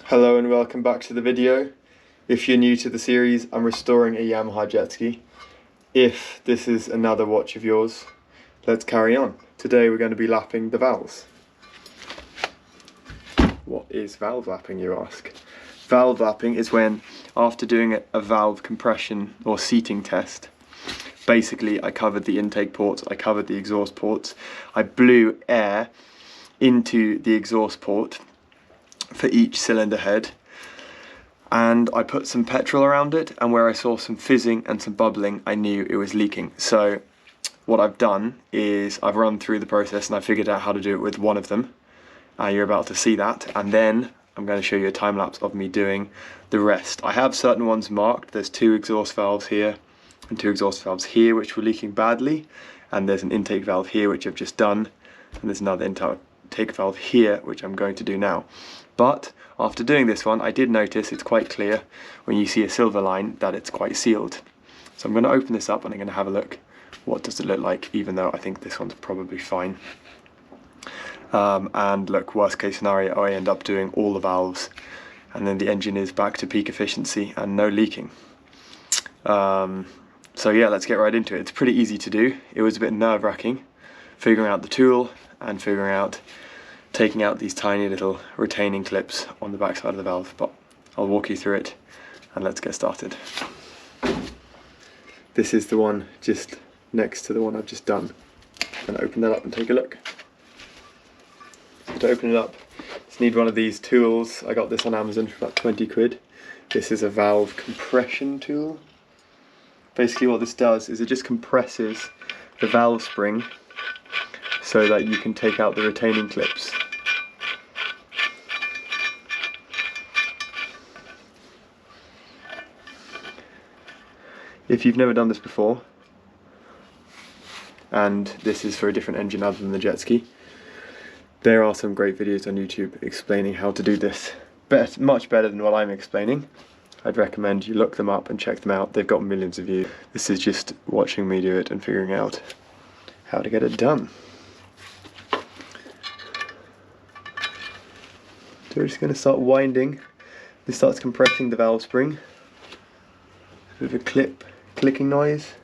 Hello and welcome back to the video. If you're new to the series, I'm restoring a Yamaha jet ski. If this is another watch of yours, let's carry on. Today we're going to be lapping the valves. What is valve lapping, you ask? Valve lapping is when, after doing a valve compression or seating test, basically I covered the intake ports, I covered the exhaust ports, I blew air into the exhaust port for each cylinder head, and I put some petrol around it, and where I saw some fizzing and some bubbling I knew it was leaking. So what I've done is I've run through the process and I figured out how to do it with one of them. You're about to see that, and then I'm going to show you a time lapse of me doing the rest. I have certain ones marked. There's two exhaust valves here and two exhaust valves here which were leaking badly, and there's an intake valve here which I've just done, and there's another intake valve here which I'm going to do now. But after doing this one, I did notice it's quite clear when you see a silver line that it's quite sealed. So I'm going to open this up and I'm going to have a look. What does it look like, even though I think this one's probably fine. And look, worst case scenario, I end up doing all the valves and then the engine is back to peak efficiency and no leaking. So yeah, let's get right into it. It's pretty easy to do. It was a bit nerve-wracking figuring out the tool and figuring out taking out these tiny little retaining clips on the back side of the valve, but I'll walk you through it and let's get started. This is the one just next to the one I've just done. I'm going to open that up and take a look. So to open it up, just need one of these tools. I got this on Amazon for about 20 quid. This is a valve compression tool. Basically what this does is it just compresses the valve spring so that you can take out the retaining clips. If you've never done this before, and this is for a different engine other than the jet ski, there are some great videos on YouTube explaining how to do this. Much better than what I'm explaining. I'd recommend you look them up and check them out. They've got millions of views. This is just watching me do it and figuring out how to get it done. So we're just going to start winding. This starts compressing the valve spring. A bit of a clicking noise.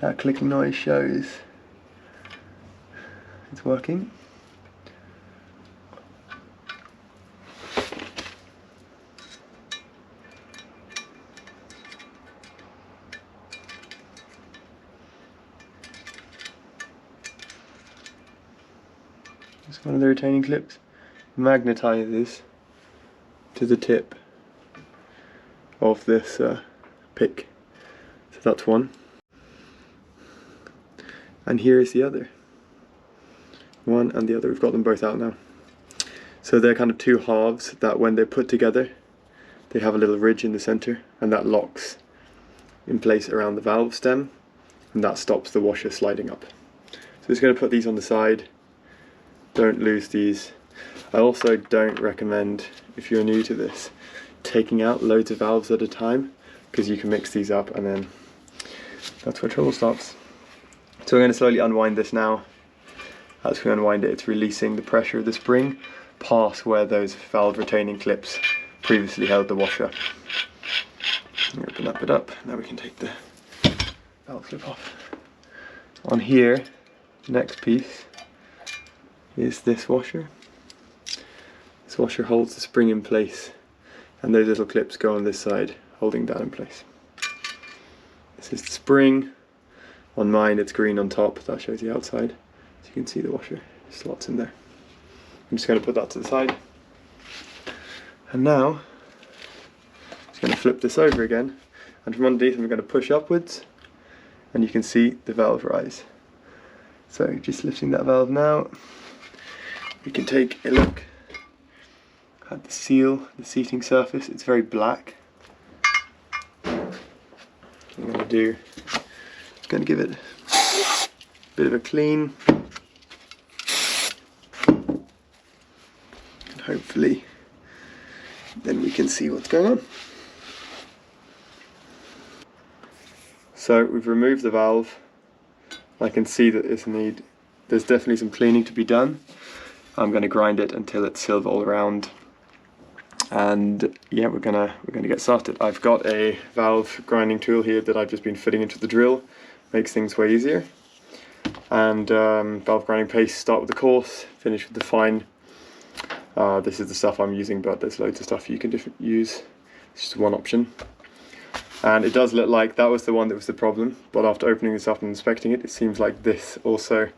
That clicking noise shows it's working. Just one of the retaining clips magnetizes to the tip of this pick. So that's one. And here is the other. One and the other. We've got them both out now. So they're kind of two halves that when they're put together, they have a little ridge in the center, and that locks in place around the valve stem, and that stops the washer sliding up. So just going to put these on the side. Don't lose these. I also don't recommend, if you're new to this, taking out loads of valves at a time, because you can mix these up and then that's where trouble starts. So we're going to slowly unwind this now. As we unwind it, it's releasing the pressure of the spring past where those valve retaining clips previously held the washer. Open it up, now we can take the valve clip off. On here, the next piece is this washer. This washer holds the spring in place, and those little clips go on this side, holding that in place. This is the spring. On mine it's green on top, that shows the outside. So you can see the washer slots in there. I'm just going to put that to the side. And now, I'm just going to flip this over again, and from underneath I'm going to push upwards, and you can see the valve rise. So just lifting that valve now, we can take a look at the seal, the seating surface. It's very black. I'm going to do, going to give it a bit of a clean, and hopefully then we can see what's going on. So we've removed the valve. I can see that there's definitely some cleaning to be done. I'm going to grind it until it's silver all around, And yeah, we're gonna get started. I've got a valve grinding tool here that I've just been fitting into the drill. Makes things way easier. And valve grinding paste, start with the coarse, finish with the fine. This is the stuff I'm using, but there's loads of stuff you can use. It's just one option. And it does look like that was the one that was the problem, but after opening this up and inspecting it, it seems like this also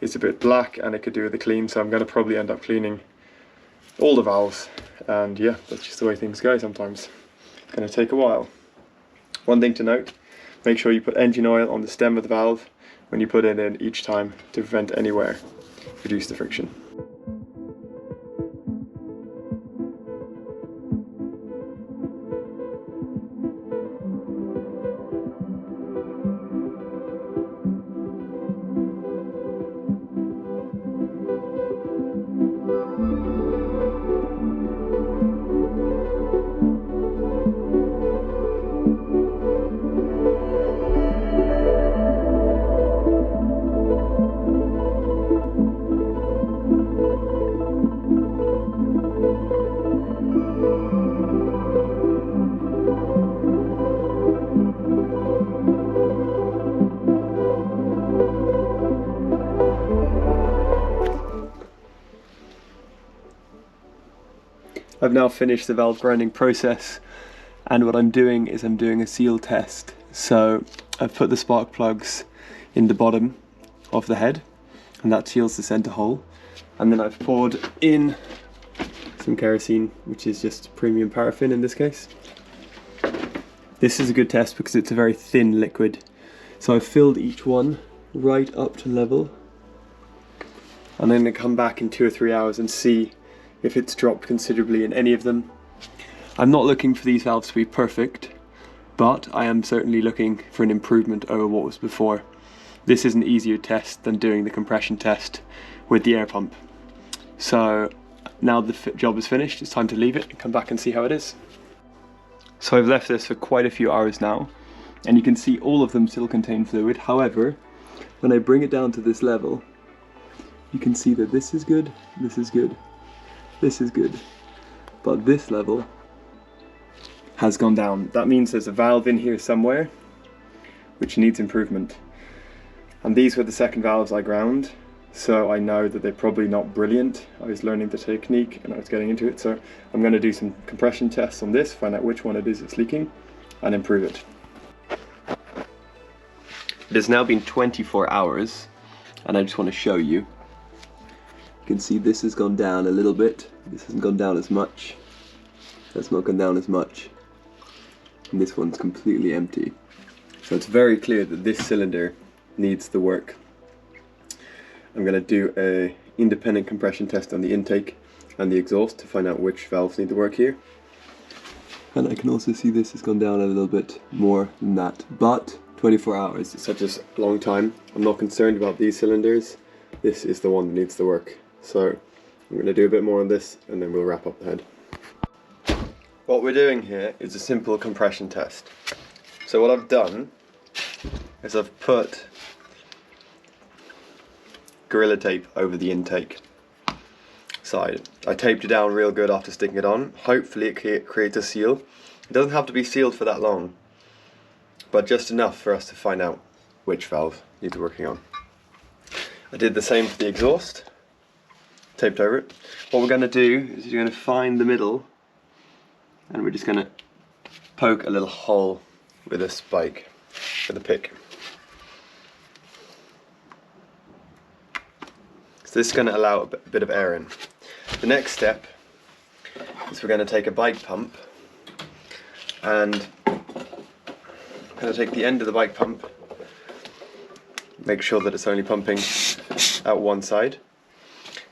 is a bit black and it could do with the clean, so I'm going to probably end up cleaning all the valves. And yeah, that's just the way things go sometimes. It's going to take a while. One thing to note, make sure you put engine oil on the stem of the valve when you put it in each time to prevent any wear, reduce the friction. I've now finished the valve grinding process, and what I'm doing is I'm doing a seal test. So I've put the spark plugs in the bottom of the head, and that seals the center hole. And then I've poured in some kerosene, which is just premium paraffin in this case. This is a good test because it's a very thin liquid. So I've filled each one right up to level. And then I come back in 2 or 3 hours and see if it's dropped considerably in any of them. I'm not looking for these valves to be perfect, but I am certainly looking for an improvement over what was before. This is an easier test than doing the compression test with the air pump. So now the job is finished, it's time to leave it and come back and see how it is. So I've left this for quite a few hours now, and you can see all of them still contain fluid. However, when I bring it down to this level, you can see that this is good, this is good, this is good, but this level has gone down. That means there's a valve in here somewhere which needs improvement. And these were the second valves I ground, so I know that they're probably not brilliant. I was learning the technique and I was getting into it, so I'm going to do some compression tests on this, find out which one it is that's leaking, and improve it. It has now been 24 hours, and I just want to show you. You can see this has gone down a little bit. This hasn't gone down as much. That's not gone down as much. And this one's completely empty. So it's very clear that this cylinder needs the work. I'm going to do an independent compression test on the intake and the exhaust to find out which valves need the work here. And I can also see this has gone down a little bit more than that. But 24 hours is such a long time. I'm not concerned about these cylinders. This is the one that needs the work. So I'm going to do a bit more on this and then we'll wrap up the head. What we're doing here is a simple compression test. So what I've done is I've put Gorilla Tape over the intake side. I taped it down real good after sticking it on. Hopefully it creates a seal. It doesn't have to be sealed for that long, but just enough for us to find out which valve needs working on. I did the same for the exhaust. Taped over it. What we're going to do is you're going to find the middle, and we're just going to poke a little hole with a spike, with a pick. So this is going to allow a bit of air in. The next step is we're going to take a bike pump, and I'm going to take the end of the bike pump, make sure that it's only pumping out one side,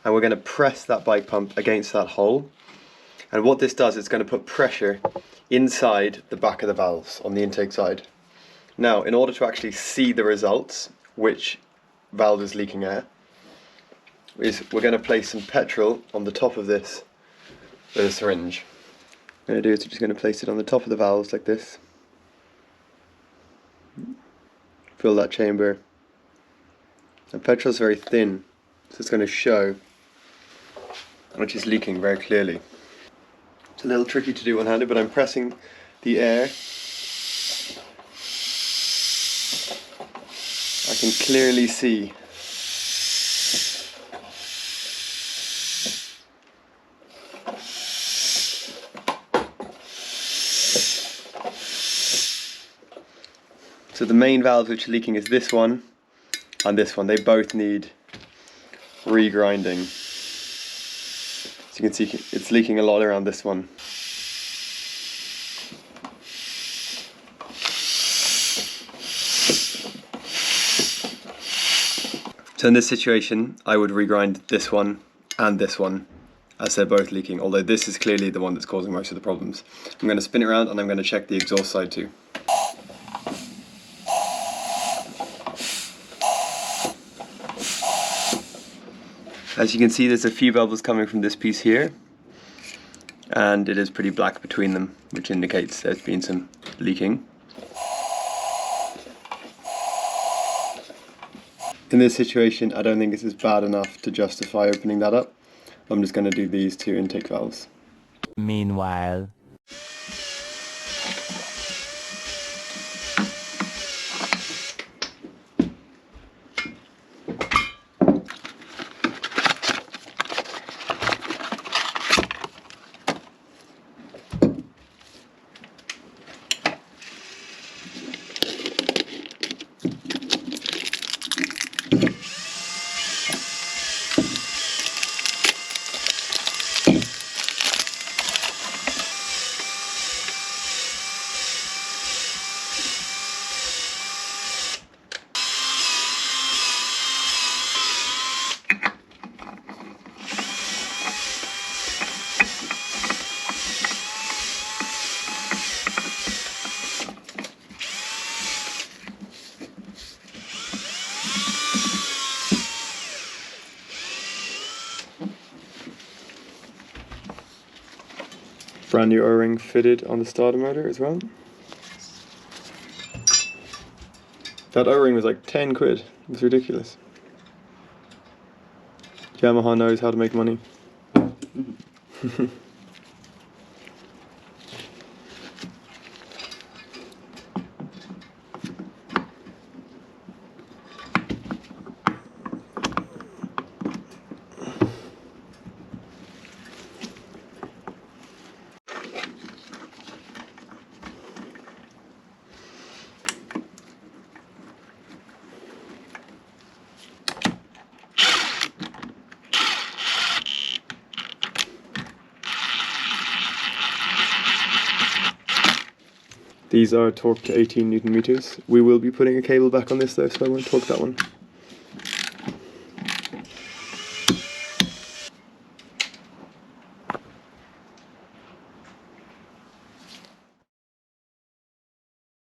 and we're going to press that bike pump against that hole. And what this does is going to put pressure inside the back of the valves on the intake side. Now, in order to actually see the results, which valve is leaking air, we're going to place some petrol on the top of this with a syringe. What I'm going to do is we're just going to place it on the top of the valves like this. Fill that chamber. And petrol is very thin, so it's going to show which is leaking very clearly. It's a little tricky to do one-handed, but I'm pressing the air. I can clearly see so the main valves which are leaking is this one and this one. They both need regrinding. So you can see it's leaking a lot around this one. So in this situation, I would regrind this one and this one, as they're both leaking, although this is clearly the one that's causing most of the problems. I'm going to spin it around and I'm going to check the exhaust side too. As you can see, there's a few bubbles coming from this piece here, and it is pretty black between them, which indicates there's been some leaking. In this situation, I don't think this is bad enough to justify opening that up. I'm just going to do these two intake valves. Meanwhile. Brand new O-ring fitted on the starter motor as well. That O-ring was like 10 quid. It was ridiculous. Yamaha knows how to make money. These are torqued to 18 Newton meters. We will be putting a cable back on this though, so I won't torque that one.